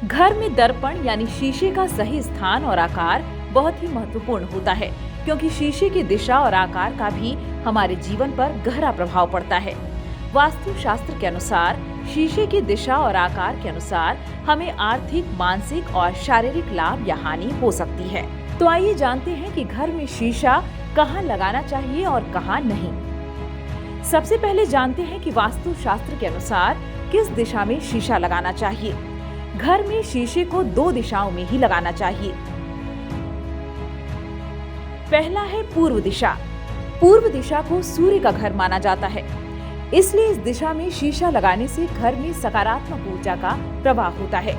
घर में दर्पण यानी शीशे का सही स्थान और आकार बहुत ही महत्वपूर्ण होता है, क्योंकि शीशे की दिशा और आकार का भी हमारे जीवन पर गहरा प्रभाव पड़ता है। वास्तु शास्त्र के अनुसार शीशे की दिशा और आकार के अनुसार हमें आर्थिक, मानसिक और शारीरिक लाभ या हानि हो सकती है। तो आइए जानते हैं कि घर में शीशा कहाँ लगाना चाहिए और कहाँ नहीं। सबसे पहले जानते हैं कि वास्तु शास्त्र के अनुसार किस दिशा में शीशा लगाना चाहिए। घर में शीशे को 2 दिशाओं में ही लगाना चाहिए। पहला है पूर्व दिशा। पूर्व दिशा को सूर्य का घर माना जाता है, इसलिए इस दिशा में शीशा लगाने से घर में सकारात्मक ऊर्जा का प्रवाह होता है।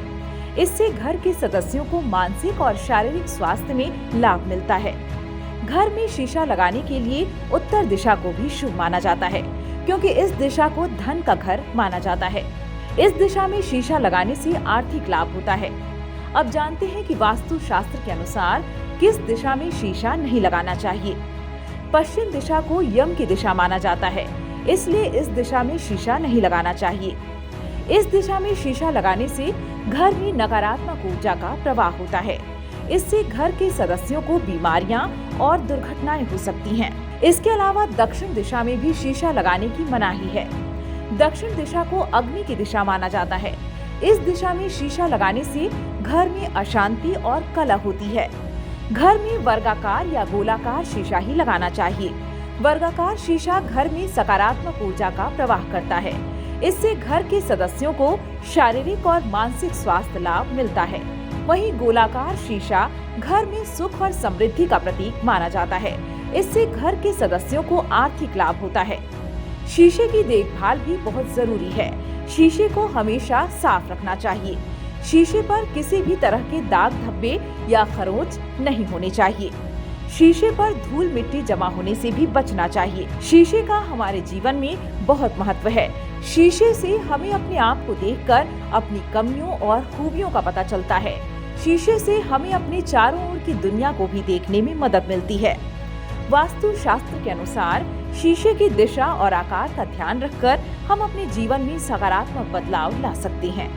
इससे घर के सदस्यों को मानसिक और शारीरिक स्वास्थ्य में लाभ मिलता है। घर में शीशा लगाने के लिए उत्तर दिशा को भी शुभ माना जाता है, क्योंकि इस दिशा को धन का घर माना जाता है। इस दिशा में शीशा लगाने से आर्थिक लाभ होता है। अब जानते हैं कि वास्तु शास्त्र के अनुसार किस दिशा में शीशा नहीं लगाना चाहिए। पश्चिम दिशा को यम की दिशा माना जाता है, इसलिए इस दिशा में शीशा नहीं लगाना चाहिए। इस दिशा में शीशा लगाने से घर में नकारात्मक ऊर्जा का प्रवाह होता है। इससे घर के सदस्यों को बीमारियां और दुर्घटनाएं हो सकती हैं। इसके अलावा दक्षिण दिशा में भी शीशा लगाने की मनाही है। दक्षिण दिशा को अग्नि की दिशा माना जाता है। इस दिशा में शीशा लगाने से घर में अशांति और कलह होती है। घर में वर्गाकार या गोलाकार शीशा ही लगाना चाहिए। वर्गाकार शीशा घर में सकारात्मक ऊर्जा का प्रवाह करता है। इससे घर के सदस्यों को शारीरिक और मानसिक स्वास्थ्य लाभ मिलता है। वहीं गोलाकार शीशा घर में सुख और समृद्धि का प्रतीक माना जाता है। इससे घर के सदस्यों को आर्थिक लाभ होता है। शीशे की देखभाल भी बहुत जरूरी है। शीशे को हमेशा साफ रखना चाहिए। शीशे पर किसी भी तरह के दाग धब्बे या खरोंच नहीं होने चाहिए। शीशे पर धूल मिट्टी जमा होने से भी बचना चाहिए। शीशे का हमारे जीवन में बहुत महत्व है। शीशे से हमें अपने आप को देखकर अपनी कमियों और खूबियों का पता चलता है। शीशे से हमें अपने चारों ओर की दुनिया को भी देखने में मदद मिलती है। वास्तु शास्त्र के अनुसार शीशे की दिशा और आकार का ध्यान रखकर हम अपने जीवन में सकारात्मक बदलाव ला सकते हैं।